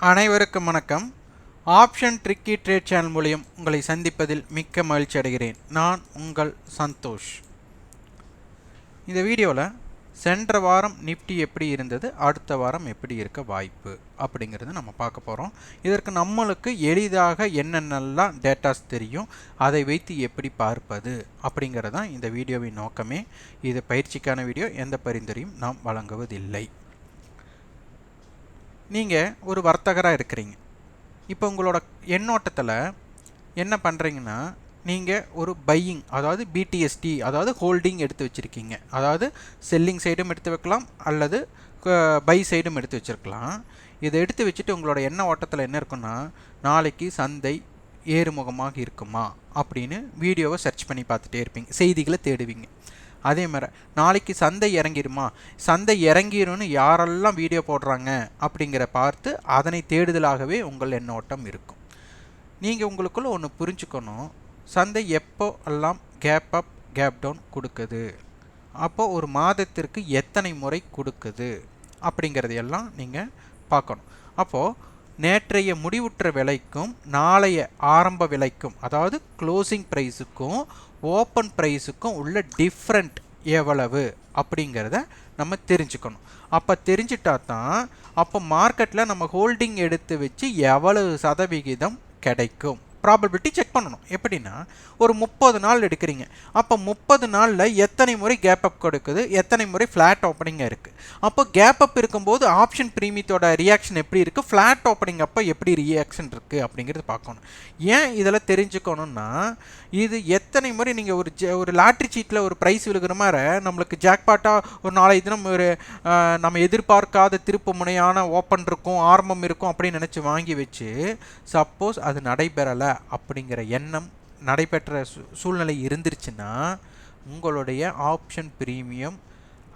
அனைவருக்கும் வணக்கம். Option tricky trade channel மூலம் உங்களை சந்திப்பதில் மிக்க மகிழ்ச்சி அடைகிறேன். நான் உங்கள் சந்தோஷ். இந்த வீடியோவில் சென்ற வாரம் நிஃப்டி எப்படி இருந்தது, அடுத்த வாரம் எப்படி இருக்க வாய்ப்பு அப்படிங்கிறது நம்ம பார்க்க போகிறோம். இதற்கு நம்மளுக்கு எளிதாக என்னென்னலாம் டேட்டாஸ் தெரியும், அதை வைத்து எப்படி பார்ப்பது அப்படிங்கிறது தான் இந்த வீடியோவின் நோக்கமே. இது பயிற்சிக்கான வீடியோ, எந்த பரிந்துரையும் நாம் வழங்குவதில்லை. நீங்கள் ஒரு வர்த்தகராக இருக்கிறீங்க. இப்போ உங்களோட எண்ணோட்டத்தில் என்ன பண்ணுறீங்கன்னா, நீங்கள் ஒரு பையிங், அதாவது BTST, அதாவது ஹோல்டிங் எடுத்து வச்சுருக்கீங்க. அதாவது செல்லிங் சைடும் எடுத்து வைக்கலாம், அல்லது பை சைடும் எடுத்து வச்சுருக்கலாம். இதை எடுத்து வச்சுட்டு உங்களோட எண்ண ஓட்டத்தில் என்ன இருக்குன்னா, நாளைக்கு சந்தை ஏறுமுகமாக இருக்குமா அப்படின்னு வீடியோவை சர்ச் பண்ணி பார்த்துட்டே இருப்பீங்க, செய்திகளை தேடுவீங்க. அதே மாதிரி நாளைக்கு சந்தை இறங்கிடுமா, சந்தை இறங்கிடும்னு யாரெல்லாம் வீடியோ போடுறாங்க அப்படிங்கிற பார்த்து அதனை தேடுதலாகவே உங்கள் எண்ணோட்டம் இருக்கும். நீங்கள் உங்களுக்குள்ள ஒன்று புரிஞ்சுக்கணும், சந்தை எப்போ எல்லாம் கேப் அப் கேப் டவுன் கொடுக்குது, அப்போது ஒரு மாதத்திற்கு எத்தனை முறை கொடுக்குது அப்படிங்கிறதையெல்லாம் நீங்கள் பார்க்கணும். அப்போது நேற்றைய முடிவுற்ற விலைக்கும் நாளைய ஆரம்ப விலைக்கும், அதாவது க்ளோசிங் ப்ரைஸுக்கும் ஓப்பன் ப்ரைஸுக்கும் உள்ள டிஃப்ரெண்ட் எவ்வளவு அப்படிங்கிறத நம்ம தெரிஞ்சுக்கணும். அப்போ தெரிஞ்சிட்டா தான் அப்போ மார்க்கெட்டில் நம்ம ஹோல்டிங் எடுத்து வச்சு எவ்வளவு சதவிகிதம் கிடைக்கும் ப்ராபபிலிட்டி செக் பண்ணணும். எப்படின்னா, ஒரு 30 நாள் எடுக்கிறீங்க, அப்போ 30 நாளில் எத்தனை முறை கேப் அப் கொடுக்குது, எத்தனை முறை ஃப்ளாட் ஓப்பனிங்காக இருக்குது. அப்போ கேப் அப் இருக்கும்போது ஆப்ஷன் ப்ரீமியத்தோட ரியாக்ஷன் எப்படி இருக்குது, ஃப்ளாட் ஓப்பனிங் அப்போ எப்படி ரியாக்ஷன் இருக்குது அப்படிங்கிறது பார்க்கணும். ஏன் இதெல்லாம் தெரிஞ்சுக்கணுன்னா, இது எத்தனை முறை நீங்கள் ஒரு லாட்ரி சீட்டில் ஒரு ப்ரைஸ் விழுகிற மாதிரி நம்மளுக்கு ஜாக்பாட்டாக ஒரு நாளைக்கு தினம் ஒரு நம்ம எதிர்பார்க்காத திருப்பு முனையான ஓப்பன் இருக்கும், ஆரம்பம் இருக்கும் அப்படின்னு நினச்சி வாங்கி வச்சு சப்போஸ் அது நடைபெறலை அப்படிங்கிற எண்ணம் நடைபெற்ற சூழ்நிலை இருந்துருச்சுன்னா உங்களுடைய ஆப்ஷன் ப்ரீமியம்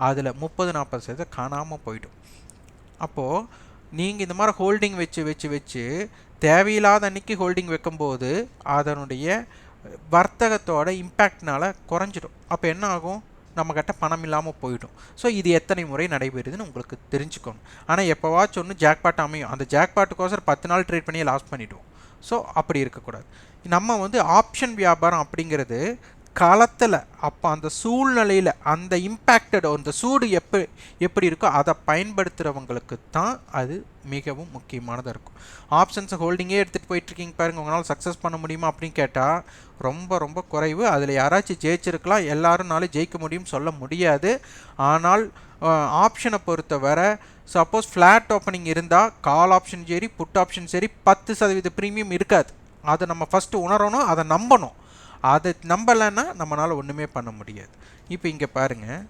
அதில் 30-40% காணாமல் போயிடும். அப்போது நீங்கள் இந்த மாதிரி ஹோல்டிங் வச்சு தேவையில்லாத அன்னைக்கு ஹோல்டிங் வைக்கும்போது அதனுடைய வர்த்தகத்தோட இம்பேக்ட்னால் குறைஞ்சிடும். அப்போ என்ன ஆகும், நம்மக்கிட்ட பணம் இல்லாமல் போயிடும். ஸோ இது எத்தனை முறை நடைபெறுதுன்னு உங்களுக்கு தெரிஞ்சுக்கணும். ஆனால் எப்போவாச்சும் ஒன்று ஜாக்பாட் அமையும், அந்த ஜாக்பாட்டுக்கோசரம் 10 நாள் ட்ரேட் பண்ணி லாஸ் பண்ணிவிடுவோம். ஸோ அப்படி இருக்கக்கூடாது. நம்ம ஆப்ஷன் வியாபாரம் அப்படிங்கிறது களத்தில், அப்போ அந்த சூழ்நிலையில் அந்த இம்பேக்டட் அந்த சூடு எப்படி இருக்கோ அதை பயன்படுத்துகிறவங்களுக்கு தான் அது மிகவும் முக்கியமானதாக இருக்கும். ஆப்ஷன்ஸை ஹோல்டிங்கே எடுத்துகிட்டு போயிட்டுருக்கீங்க பாருங்கள், உங்களால் சக்ஸஸ் பண்ண முடியுமா அப்படின்னு கேட்டால் ரொம்ப ரொம்ப குறைவு. அதில் யாராச்சும் ஜெயிச்சிருக்கலாம், எல்லாரும்னாலும் ஜெயிக்க முடியும்னு சொல்ல முடியாது. ஆனால் ஆப்ஷனை பொறுத்தவரை சப்போஸ் ஃப்ளாட் ஓப்பனிங் இருந்தால் கால் ஆப்ஷன் சரி புட் ஆப்ஷன் சரி 10% ப்ரீமியம் இருக்காது. அதை நம்ம ஃபஸ்ட்டு உணரணும், அதை நம்பணும். அதை நம்பலைன்னா நம்மளால் ஒன்றுமே பண்ண முடியாது. இப்போ இங்கே பாருங்கள்,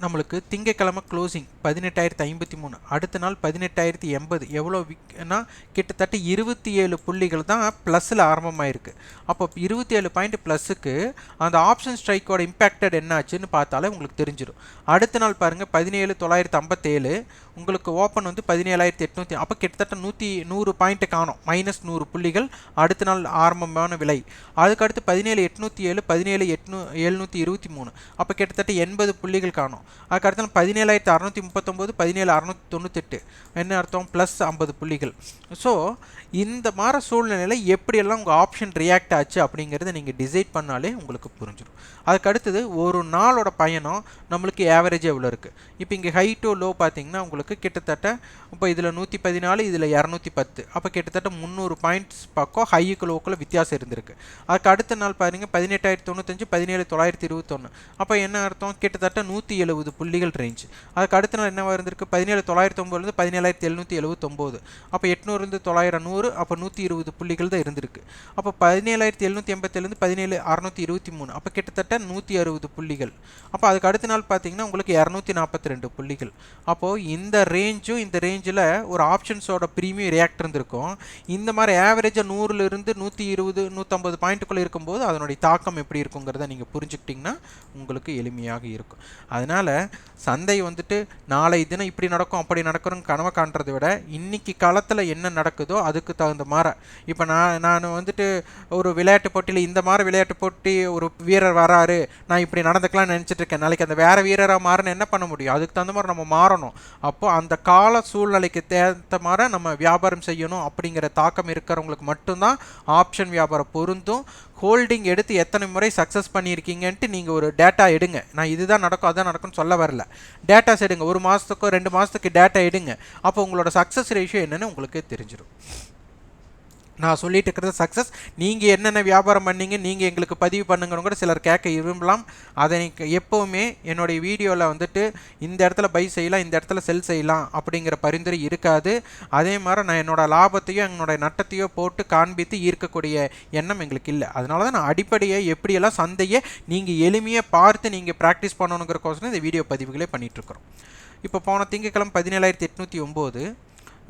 நம்மளுக்கு திங்கக்கிழமை க்ளோசிங் 18,053, அடுத்த நாள் 18,080. எவ்வளோ விற்கனா கிட்டத்தட்ட 27 புள்ளிகள் தான் ப்ளஸில் ஆரம்பமாயிருக்கு. அப்போ 27 பாயிண்ட் ப்ளஸுக்கு அந்த ஆப்ஷன் ஸ்ட்ரைக்கோட இம்பேக்டட் என்னாச்சுன்னு பார்த்தாலே உங்களுக்கு தெரிஞ்சிடும். அடுத்த நாள் பாருங்கள் 17,957, உங்களுக்கு ஓப்பன் 17,800. அப்போ கிட்டத்தட்ட 100 பாயிண்ட்டு காணும், -100 புள்ளிகள் அடுத்த நாள் ஆரம்பமான விலை. அதுக்கடுத்து 17,807, 17,723, அப்போ கிட்டத்தட்ட 80 புள்ளிகள் காணும். அதுக்கடுத்து 17,639, 17,698. என்ன அர்த்தம், ப்ளஸ் 50 புள்ளிகள். ஸோ இந்த மாதிரி சூழ்நிலையில் எப்படியெல்லாம் உங்கள் ஆப்ஷன் ரியாக்ட் ஆச்சு அப்படிங்கிறத நீங்கள் டிசைட் பண்ணாலே உங்களுக்கு புரிஞ்சிடும். அதுக்கு அடுத்தது ஒரு நாளோட பயணம் நம்மளுக்கு ஆவரேஜ் எவ்வளோ இருக்குது. இப்போ இங்கே ஹை டு லோ பார்த்தீங்கன்னா உங்களுக்கு கிட்டத்தட்ட இப்போ இதில் 114, இதில் 210, அப்போ கிட்டத்தட்ட 300 பாயிண்ட்ஸ் பக்கம் ஹைக்கு லோக்குள்ள வித்தியாசம் இருந்திருக்கு. அதுக்கு அடுத்த நாள் பாருங்கள் 18,095, 17,921, அப்போ என்ன அர்த்தம், கிட்டத்தட்ட 170 புள்ளிகள் ரேஞ்ச். அதுக்கு அடுத்த நாள் என்ன இருந்திருக்கு, 17,909 17,779, அப்போ 800 900 100, அப்போ 120 புள்ளிகள் தான் இருந்திருக்கு. அப்போ 17,787 17,623, அப்போ கிட்டத்தட்ட 160 புள்ளிகள். அப்போ அதுக்கு அடுத்த நாள் பார்த்தீங்கன்னா உங்களுக்கு 242 புள்ளிகள். அப்போது இந்த ரேஞ்சில் ஒரு ஆப்ஷன்ஸோட ப்ரீமியம் ரியாக்ட் இருந்திருக்கும். இந்த மாதிரி ஆவரேஜாக 100லிருந்து 120 150 பாயிண்ட்டுக்குள்ளே இருக்கும்போது அதனுடைய தாக்கம் எப்படி இருக்குங்கிறத நீங்கள் புரிஞ்சுக்கிட்டிங்கன்னா உங்களுக்கு எளிமையாக இருக்கும். அதனால் சந்தை நாளை தினம் இப்படி நடக்கும் அப்படி நடக்கிறோன்னு கனவை காண்றதை விட இன்னைக்கு காலத்தில் என்ன நடக்குதோ அதுக்கு தகுந்த மாதிரி. இப்போ நான் ஒரு விளையாட்டு போட்டியில் இந்த மாதிரி விளையாட்டு போட்டி ஒரு வீரர் வராரு, நான் இப்படி நடந்துக்கலாம்னு நினச்சிட்டு இருக்கேன், நாளைக்கு அந்த வேறு வீரராக மாறணும் என்ன பண்ண முடியும், அதுக்கு தகுந்த மாதிரி நம்ம மாறணும். அப்போ அப்போது அந்த கால சூழ்நிலைக்கு ஏற்ற மாதிரி நம்ம வியாபாரம் செய்யணும் அப்படிங்கிற தாக்கம் இருக்கிறவங்களுக்கு மட்டும்தான் ஆப்ஷன் வியாபாரம் பொருந்தும். ஹோல்டிங் எடுத்து எத்தனை முறை சக்ஸஸ் பண்ணியிருக்கீங்கன்ட்டு நீங்கள் ஒரு டேட்டா எடுங்க. நான் இதுதான் நடக்கும் அதான் நடக்கும்னு சொல்ல வரல. டேட்டாஸ் எடுங்க, 1 மாதத்துக்கோ 2 மாதத்துக்கு டேட்டா எடுங்க. அப்போ உங்களோட சக்ஸஸ் ரேஷியோ என்னென்னு உங்களுக்கு தெரிஞ்சிடும். நான் சொல்லிட்டு இருக்கிறது சக்ஸஸ். நீங்கள் என்னென்ன வியாபாரம் பண்ணீங்க நீங்கள் எங்களுக்கு பதிவு பண்ணுங்கன்னு கூட சிலர் கேட்க விரும்பலாம். அதை எப்போவுமே என்னுடைய வீடியோவில் வந்துட்டு இந்த இடத்துல பை செய்யலாம் இந்த இடத்துல செல் செய்யலாம் அப்படிங்கிற பரிந்துரை இருக்காது. அதே மாதிரி நான் என்னோட லாபத்தையோ என்னோட நட்டத்தையோ போட்டு காண்பித்து ஈர்க்கக்கூடிய எண்ணம் எங்களுக்கு இல்லை. அதனால தான் நான் அடிப்படையை எப்படியெல்லாம் சந்தையை நீங்கள் எளிமையாக பார்த்து நீங்கள் ப்ராக்டிஸ் பண்ணணுங்கிறக்கோசரம் இந்த வீடியோ பதிவுகளே பண்ணிகிட்ருக்குறோம். இப்போ போன திங்கக்கிழமை 17,809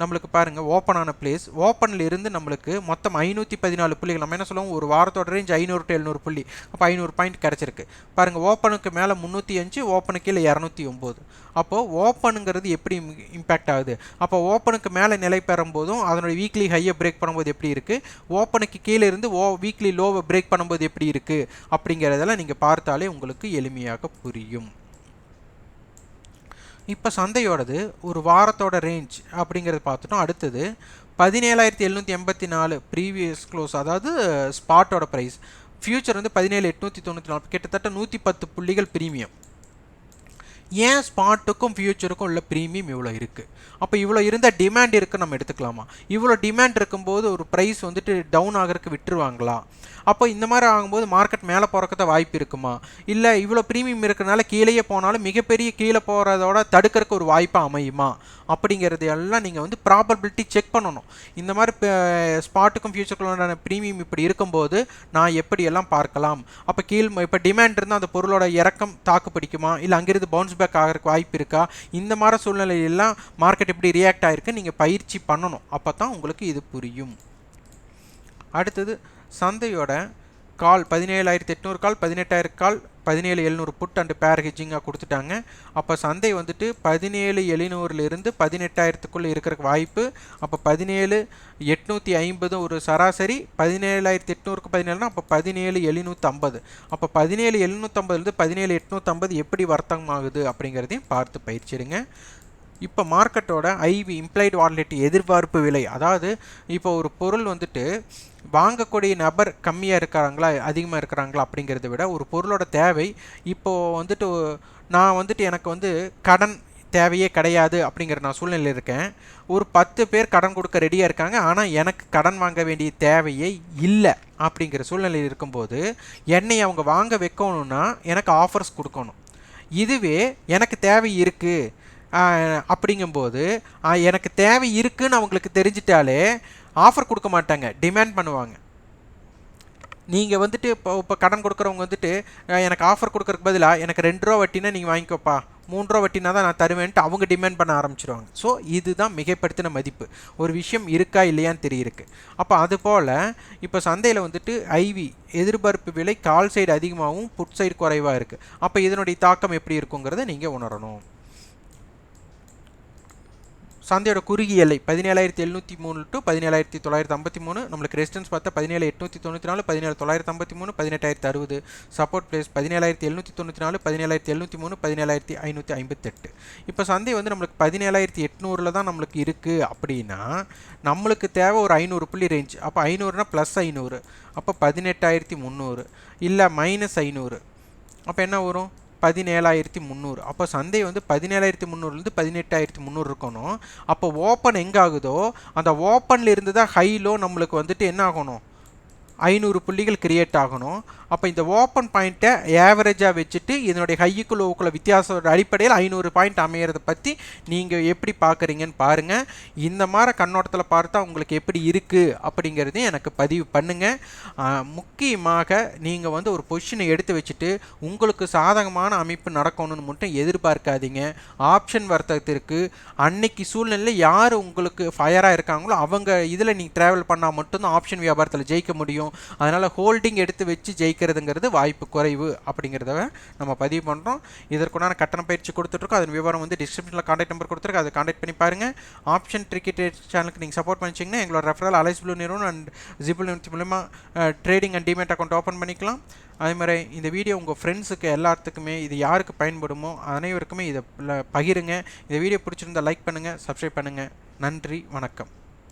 நம்மளுக்கு பாருங்கள் ஓப்பன் ஆன பிளேஸ். ஓப்பனில் இருந்து நம்மளுக்கு மொத்தம் 514 புள்ளிகள். நம்ம என்ன சொல்லுவோம், ஒரு வாரத்தோட ரேஞ்ச் 500 to 700 புள்ளி. அப்போ 500 பாயிண்ட் கிடச்சிருக்கு பாருங்கள். ஓப்பனுக்கு மேலே 305, ஓப்பனுக்கு கீழே 209. அப்போது ஓப்பனுங்கிறது எப்படி இம்பேக்ட் ஆகுது? அப்போ ஓப்பனுக்கு மேலே நிலை பெறும் போதும் அதனுடைய வீக்லி ஹையை பிரேக் பண்ணும்போது எப்படி இருக்குது, ஓப்பனுக்கு கீழே இருந்து வீக்லி லோவை பிரேக் பண்ணும்போது எப்படி இருக்குது அப்படிங்கிறதெல்லாம் நீங்கள் பார்த்தாலே உங்களுக்கு எளிமையாக புரியும். இப்போ சந்தையோடது ஒரு வாரத்தோட ரேஞ்ச் அப்படிங்கிறது பார்த்துட்டோம். அடுத்தது 17,784 ப்ரீவியஸ் க்ளோஸ், அதாவது ஸ்பாட்டோட ப்ரைஸ். ஃபியூச்சர் வந்து 17,894, கிட்டத்தட்ட 110 புள்ளிகள் ப்ரீமியம். ஏன் ஸ்பாட்டுக்கும் ஃபியூச்சருக்கும் உள்ள ப்ரீமியம் இவ்வளோ இருக்குது? அப்போ இவ்வளோ இருந்தால் டிமாண்ட் இருக்குது நம்ம எடுத்துக்கலாமா? இவ்வளோ டிமாண்ட் இருக்கும்போது ஒரு ப்ரைஸ் வந்துட்டு டவுன் ஆகிறதுக்கு விட்டுருவாங்களா? அப்போ இந்த மாதிரி ஆகும்போது மார்க்கெட் மேலே போகிறக்க வாய்ப்பு இருக்குமா? இல்லை இவ்வளோ ப்ரீமியம் இருக்கிறனால கீழேயே போனாலும் மிகப்பெரிய கீழே போகிறதோட தடுக்கிறதுக்கு ஒரு வாய்ப்பாக அமையுமா அப்படிங்கிறது எல்லாம் நீங்கள் வந்து ப்ராபபிலிட்டி செக் பண்ணணும். இந்த மாதிரி ஸ்பாட்டுக்கும் ஃபியூச்சருக்குள்ளான ப்ரீமியம் இப்படி இருக்கும்போது நான் எப்படியெல்லாம் பார்க்கலாம்? அப்போ இப்போ டிமாண்ட் இருந்தால் அந்த பொருளோட இறக்கம் தாக்கு பிடிக்குமா, இல்லை அங்கிருந்து பவுன்ஸ் பேக் ஆகிறதுக்கு வாய்ப்பு இருக்கா? இந்த மாதிரி சூழ்நிலையெல்லாம் மார்க்கெட் எப்படி ரியாக்ட் ஆகிருக்கு நீங்கள் பயிற்சி பண்ணணும். அப்போ தான் உங்களுக்கு இது புரியும். அடுத்தது சந்தையோட கால் 17,800 கால், 18,000 கால், 17,700 புட் அண்ட் பேர் ஹெஜிங்காக கொடுத்துட்டாங்க. அப்போ சந்தை வந்துட்டு 17,700லிருந்து 18,000க்குள்ளே இருக்கிறக்கு வாய்ப்பு. அப்போ 17,850 ஒரு சராசரி, 17,800க்கு 17னா அப்போ 17,750. அப்போ 17,750லேருந்து 17,850 எப்படி வர்த்தகம் ஆகுது அப்படிங்கிறதையும் பார்த்து பயிற்சிடுங்க. இப்போ மார்க்கெட்டோட ஐவி இம்ப்ளைடு வாலட்டிலிட்டி எதிர்பார்ப்பு விலை, அதாவது இப்போ ஒரு பொருள் வந்துட்டு வாங்கக்கூடிய நபர் கம்மியாக இருக்கிறாங்களா அதிகமாக இருக்கிறாங்களா அப்படிங்கிறத விட ஒரு பொருளோட தேவை இப்போது வந்துட்டு நான் வந்துட்டு எனக்கு வந்து கடன் தேவையே கிடையாது அப்படிங்கிற நான் சூழ்நிலையில் இருக்கேன். ஒரு 10 பேர் கடன் கொடுக்க ரெடியாக இருக்காங்க, ஆனால் எனக்கு கடன் வாங்க வேண்டிய தேவையே இல்லை அப்படிங்கிற சூழ்நிலையில் இருக்கும்போது என்னை அவங்க வாங்க வைக்கணும்னா எனக்கு ஆஃபர்ஸ் கொடுக்கணும். இதுவே எனக்கு தேவை இருக்குது அப்படிங்கும்போது எனக்கு தேவை இருக்குன்னு அவங்களுக்கு தெரிஞ்சிட்டாலே ஆஃபர் கொடுக்க மாட்டாங்க, டிமாண்ட் பண்ணுவாங்க. நீங்கள் வந்துட்டு இப்போ கடன் கொடுக்குறவங்க வந்துட்டு எனக்கு ஆஃபர் கொடுக்குறதுக்கு பதிலாக எனக்கு 2 ரூபா வட்டினா நீங்கள் வாங்கிக்கோப்பா, 3 ரூபா வட்டினா தான் நான் தருவேன்ட்டு அவங்க டிமாண்ட் பண்ண ஆரம்பிச்சிருவாங்க. ஸோ இதுதான் மிகைப்படுத்தின மதிப்பு. ஒரு விஷயம் இருக்கா இல்லையான்னு தெரியிருக்கு. அப்போ அதுபோல் இப்போ சந்தையில் வந்துட்டு ஐவி எதிர்பார்ப்பு விலை கால் சைடு அதிகமாகவும் புட் சைடு குறைவாக இருக்குது. அப்போ இதனுடைய தாக்கம் எப்படி இருக்குங்கிறத நீங்கள் உணரணும். சந்தையோட குறுகிய எல்லை 17,703 to 17,953. நம்மளுக்கு ரெசிஸ்டன்ஸ் பார்த்தா 17,894, 17,953, 18,060. Support place 17,794, 17,703, 17,558. இப்போ சந்தை வந்து நம்மளுக்கு 17,800 தான் நம்மளுக்கு இருக்குது அப்படின்னா நம்மளுக்கு தேவை ஒரு 500 புள்ளி ரேஞ்ச். அப்போ 500னா ப்ளஸ் 500, அப்போ 18,300 இல்லை மைனஸ் 500, அப்போ என்ன வரும் 17,300. அப்போ சந்தை வந்து 17,300லேருந்து 18,300 இருக்கணும். அப்போ ஓப்பன் எங்கே ஆகுதோ அந்த ஓப்பனில் இருந்து தான் ஹைலோ நம்மளுக்கு வந்துட்டு என்ன ஆகணும் 500 புள்ளிகள் கிரியேட் ஆகணும். அப்போ இந்த ஓப்பன் பாயிண்ட்டை ஆவரேஜாக வச்சுட்டு இதனுடைய ஹைக்கு லோவுக்குள்ள வித்தியாசத்தோட அடிப்படையில் 500 பாயிண்ட் அமையிறத பற்றி நீங்கள் எப்படி பார்க்குறீங்கன்னு பாருங்கள். இந்த மாதிரி கண்ணோட்டத்தில் பார்த்தா உங்களுக்கு எப்படி இருக்குது அப்படிங்கிறதையும் எனக்கு பதிவு பண்ணுங்கள். முக்கியமாக நீங்கள் வந்து ஒரு பொசிஷனை எடுத்து வச்சுட்டு உங்களுக்கு சாதகமான அமைப்பு நடக்கணும்னு மட்டும் எதிர்பார்க்காதீங்க. ஆப்ஷன் வர்த்தகத்திற்கு அன்னைக்கு சூழ்நிலையில் யார் உங்களுக்கு ஃபயராக இருக்காங்களோ அவங்க இதில் நீங்கள் ட்ராவல் பண்ணால் மட்டும்தான் ஆப்ஷன் வியாபாரத்தில் ஜெயிக்க முடியும். அதனால் ஹோல்டிங் எடுத்து வச்சு ஜெயிக்க இருக்கிறதுங்கிறது வாய்ப்பு குறைவு அப்படிங்கிறத நம்ம பதிவு பண்ணுறோம். இதற்குண்டான கட்டண பயிற்சி கொடுத்துட்ருக்கோம். அதன் விவரம் வந்து டிஸ்கிரிப்ஷனில் கான்டாக்ட் நம்பர் கொடுத்துருக்கு, அதை கான்டாக்ட் பண்ணி பாருங்கள். ஆப்ஷன் ட்ரிக்கெட் சேனலுக்கு நீங்கள் சப்போர்ட் பண்ணிச்சிங்கன்னா எங்களோட ரெஃபரல் அலைஸ் ப்ளூ நிறுவனம் அண்ட் ஜிபிள் மூலமா trading and demat account open பண்ணிக்கலாம். அதே மாதிரி இந்த வீடியோ உங்கள் ஃப்ரெண்ட்ஸுக்கு எல்லாத்துக்குமே இது யாருக்கு பயன்படுமோ அனைவருக்குமே இதை பகிருங்க. இந்த வீடியோ பிடிச்சிருந்தால் லைக் பண்ணுங்கள், சப்ஸ்கிரைப் பண்ணுங்கள். நன்றி, வணக்கம்.